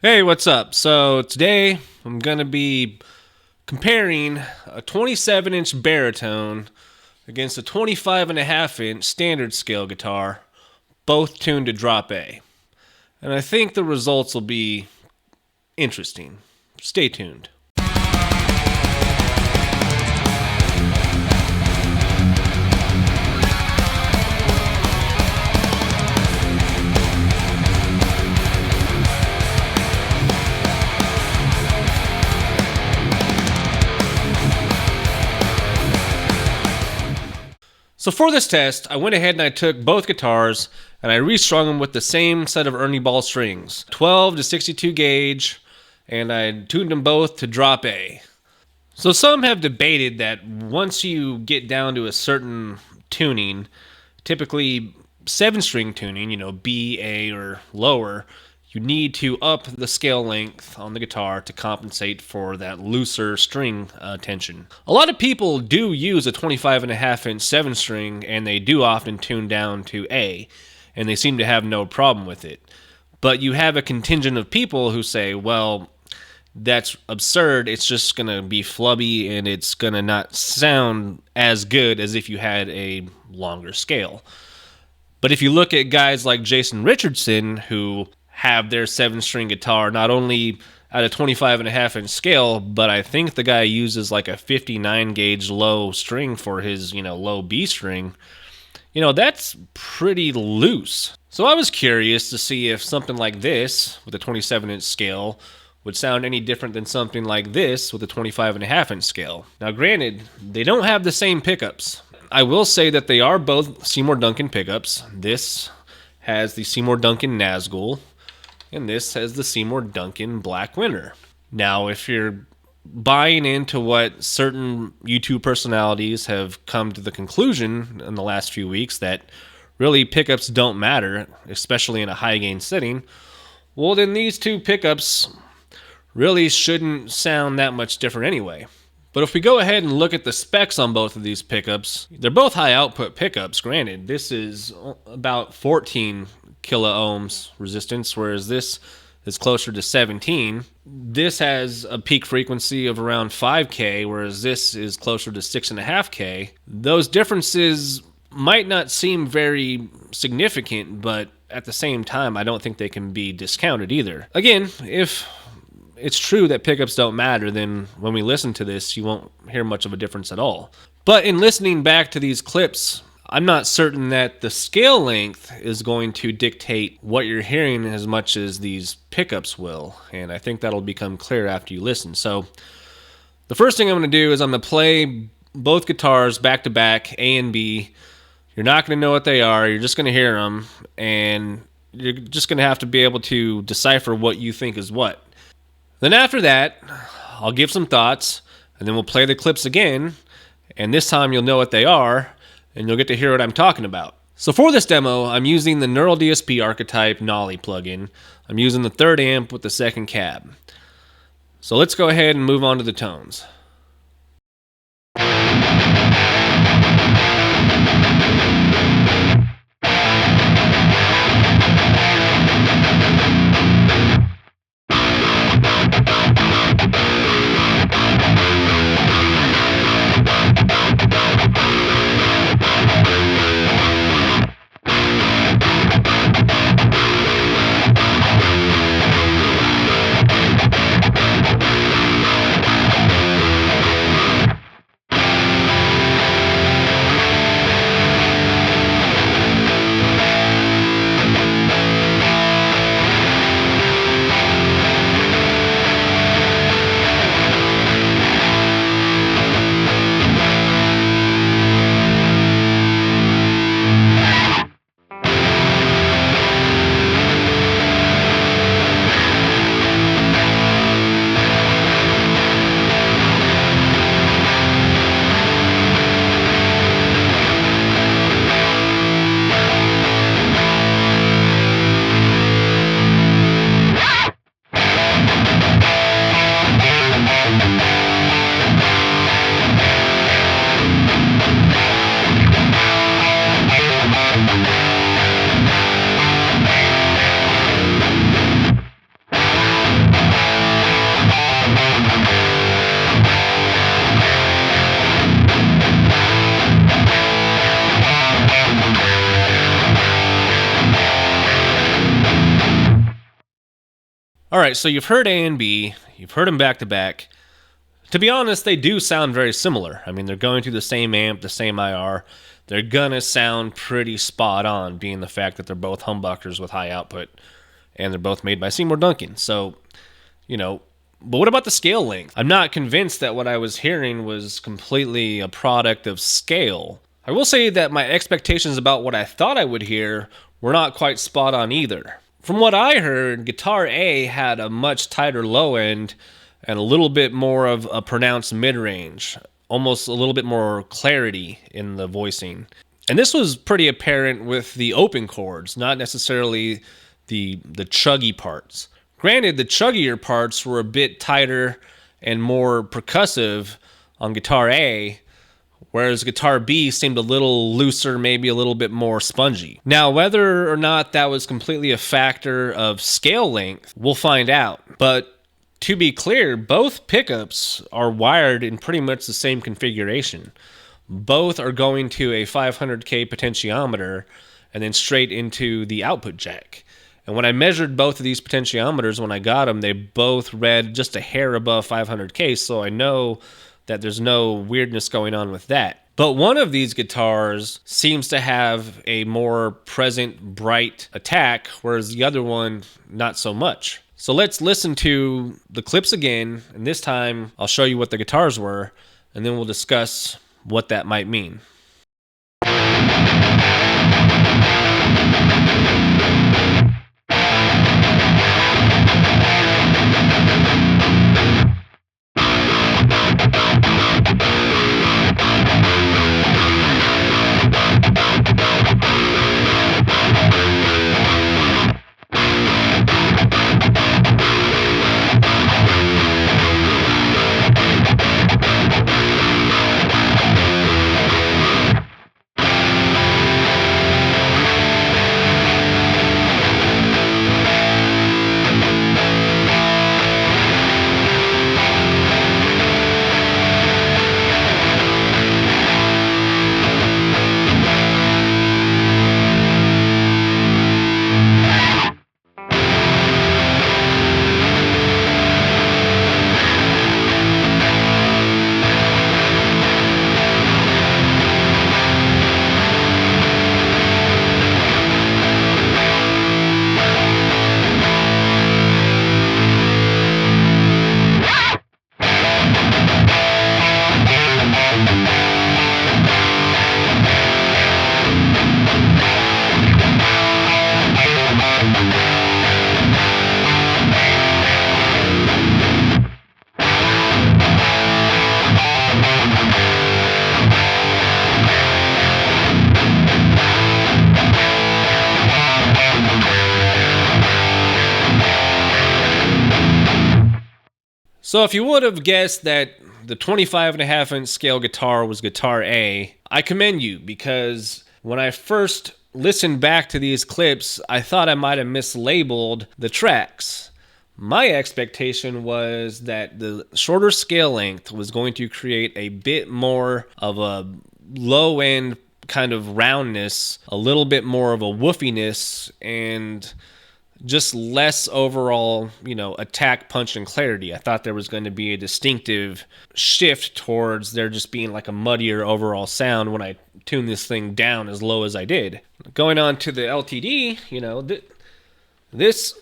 Hey, what's up? So today I'm going to be comparing a 27-inch baritone against a 25.5-inch standard scale guitar, both tuned to drop A. And I think the results will be interesting. Stay tuned. So for this test, I went ahead and I took both guitars and I restrung them with the same set of Ernie Ball strings, 12 to 62 gauge, and I tuned them both to drop A. So some have debated that once you get down to a certain tuning, typically 7-string tuning, B, A, or lower, you need to up the scale length on the guitar to compensate for that looser string tension. A lot of people do use a 25.5-inch 7-string, and they do often tune down to A, and they seem to have no problem with it. But you have a contingent of people who say, well, that's absurd, it's just going to be flubby, and it's going to not sound as good as if you had a longer scale. But if you look at guys like Jason Richardson, who have their 7-string guitar not only at a 25.5-inch scale, but I think the guy uses like a 59 gauge low string for his, low B string. That's pretty loose. So I was curious to see if something like this with a 27-inch scale would sound any different than something like this with a 25.5-inch scale. Now granted, they don't have the same pickups. I will say that they are both Seymour Duncan pickups. This has the Seymour Duncan Nazgul, and this has the Seymour Duncan Black Winter. Now, if you're buying into what certain YouTube personalities have come to the conclusion in the last few weeks that really pickups don't matter, especially in a high gain setting, well then these two pickups really shouldn't sound that much different anyway. But if we go ahead and look at the specs on both of these pickups, they're both high output pickups, granted. This is about 14 kilo ohms resistance, whereas this is closer to 17. This has a peak frequency of around 5K, whereas this is closer to 6.5K. Those differences might not seem very significant, but at the same time, I don't think they can be discounted either. Again, if it's true that pickups don't matter, then when we listen to this, you won't hear much of a difference at all. But in listening back to these clips, I'm not certain that the scale length is going to dictate what you're hearing as much as these pickups will, and I think that'll become clear after you listen. So the first thing I'm going to do is I'm going to play both guitars back to back, A and B. You're not going to know what they are, you're just going to hear them, and you're just going to have to be able to decipher what you think is what. Then after that, I'll give some thoughts, and then we'll play the clips again, and this time you'll know what they are, and you'll get to hear what I'm talking about. So for this demo, I'm using the Neural DSP Archetype Nolly plugin. I'm using the 3rd amp with the 2nd cab. So let's go ahead and move on to the tones. All right, so you've heard A and B, you've heard them back to back. To be honest, they do sound very similar. I mean, they're going through the same amp, the same IR. They're gonna sound pretty spot on, being the fact that they're both humbuckers with high output, and they're both made by Seymour Duncan. So, but what about the scale length? I'm not convinced that what I was hearing was completely a product of scale. I will say that my expectations about what I thought I would hear were not quite spot on either. From what I heard, guitar A had a much tighter low end and a little bit more of a pronounced mid-range, almost a little bit more clarity in the voicing. And this was pretty apparent with the open chords, not necessarily the chuggy parts. Granted, the chuggier parts were a bit tighter and more percussive on guitar A, whereas guitar B seemed a little looser, maybe a little bit more spongy. Now, whether or not that was completely a factor of scale length, we'll find out. But to be clear, both pickups are wired in pretty much the same configuration. Both are going to a 500K potentiometer and then straight into the output jack. And when I measured both of these potentiometers when I got them, they both read just a hair above 500K, so I know that there's no weirdness going on with that. But one of these guitars seems to have a more present, bright attack, whereas the other one, not so much. So let's listen to the clips again, and this time I'll show you what the guitars were, and then we'll discuss what that might mean. So if you would have guessed that the 25.5-inch scale guitar was guitar A, I commend you, because when I first listened back to these clips, I thought I might have mislabeled the tracks. My expectation was that the shorter scale length was going to create a bit more of a low-end kind of roundness, a little bit more of a woofiness, and just less overall, attack, punch, and clarity. I thought there was going to be a distinctive shift towards there just being like a muddier overall sound when I tuned this thing down as low as I did. Going on to the LTD, this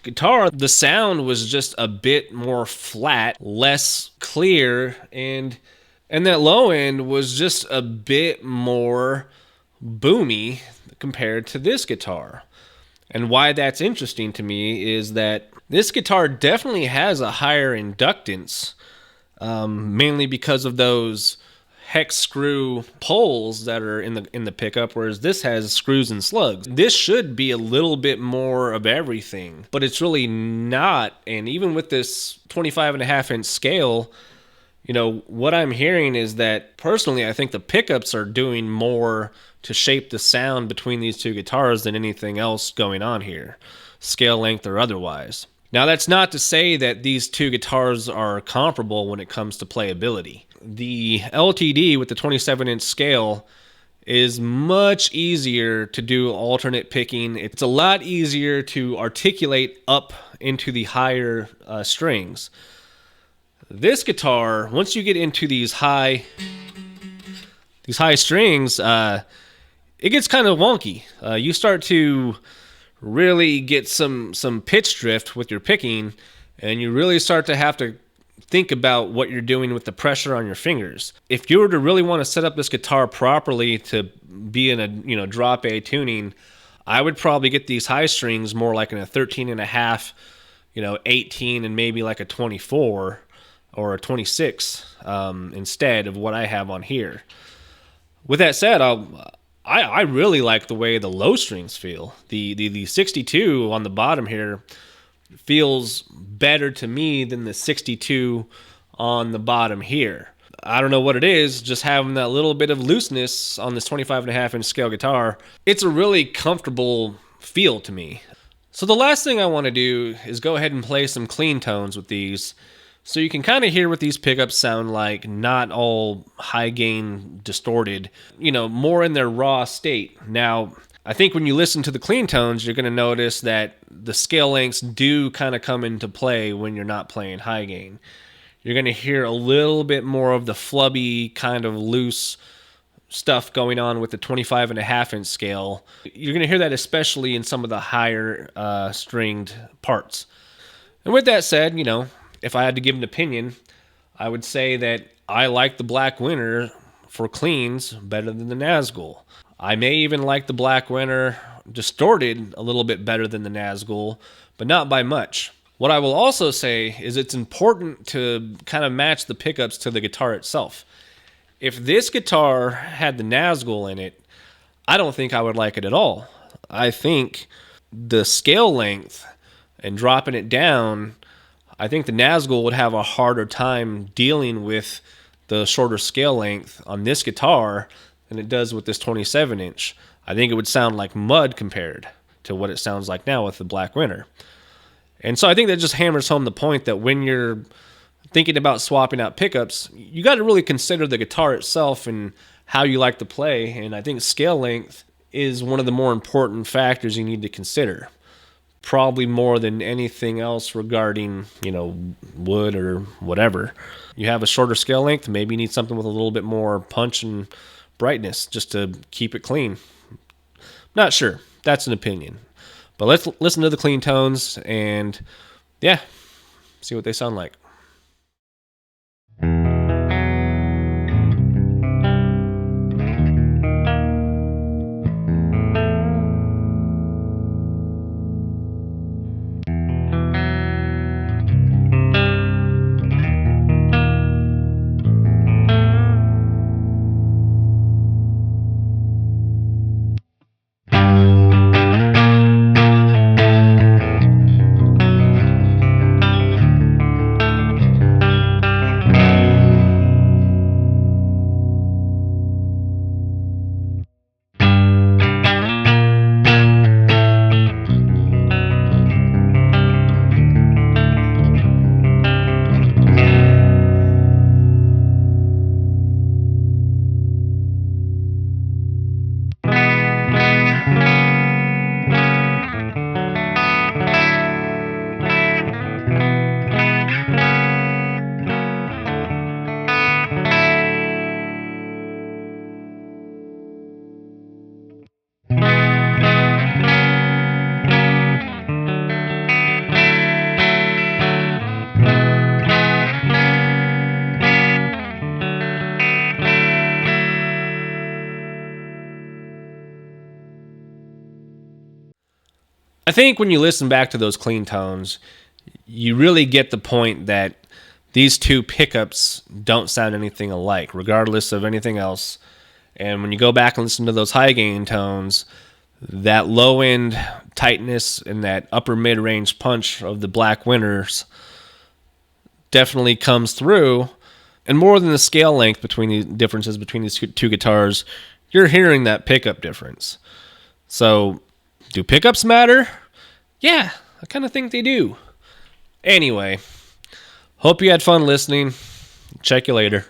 guitar, the sound was just a bit more flat, less clear, and that low end was just a bit more boomy compared to this guitar. And why that's interesting to me is that this guitar definitely has a higher inductance, mainly because of those hex screw poles that are in the pickup, whereas this has screws and slugs. This should be a little bit more of everything, but it's really not. And even with this 25.5-inch scale, what I'm hearing is that personally, I think the pickups are doing more to shape the sound between these two guitars than anything else going on here, scale length or otherwise. Now, that's not to say that these two guitars are comparable when it comes to playability. The LTD with the 27-inch scale is much easier to do alternate picking. It's a lot easier to articulate up into the higher strings. This guitar, once you get into these high strings, it gets kind of wonky. You start to really get some pitch drift with your picking, and you really start to have to think about what you're doing with the pressure on your fingers. If you were to really want to set up this guitar properly to be in a drop A tuning, I would probably get these high strings more like in a 13 and a half, 18 and maybe like a 24 or a 26 instead of what I have on here. With that said, I really like the way the low strings feel. The 62 on the bottom here feels better to me than the 62 on the bottom here. I don't know what it is, just having that little bit of looseness on this 25.5-inch scale guitar. It's a really comfortable feel to me. So the last thing I want to do is go ahead and play some clean tones with these, so you can kind of hear what these pickups sound like, not all high gain distorted, more in their raw state. Now, I think when you listen to the clean tones, you're going to notice that the scale lengths do kind of come into play when you're not playing high gain. You're going to hear a little bit more of the flubby, kind of loose stuff going on with the 25.5-inch scale. You're going to hear that especially in some of the higher stringed parts. And with that said, if I had to give an opinion, I would say that I like the Black Winter for cleans better than the Nazgul. I may even like the Black Winter distorted a little bit better than the Nazgul, but not by much. What I will also say is it's important to kind of match the pickups to the guitar itself. If this guitar had the Nazgul in it, I don't think I would like it at all. I think the scale length and dropping it down, I think the Nazgul would have a harder time dealing with the shorter scale length on this guitar than it does with this 27-inch. I think it would sound like mud compared to what it sounds like now with the Black Winter. And so I think that just hammers home the point that when you're thinking about swapping out pickups, you got to really consider the guitar itself and how you like to play. And I think scale length is one of the more important factors you need to consider. Probably more than anything else regarding, wood or whatever. You have a shorter scale length, maybe you need something with a little bit more punch and brightness just to keep it clean. Not sure. That's an opinion. But let's listen to the clean tones and, see what they sound like. I think when you listen back to those clean tones, you really get the point that these two pickups don't sound anything alike, regardless of anything else. And when you go back and listen to those high gain tones, that low end tightness and that upper mid range punch of the Black Winters definitely comes through. And more than the scale length between the differences between these two guitars, you're hearing that pickup difference. So, do pickups matter? Yeah, I kind of think they do. Anyway, hope you had fun listening. Check you later.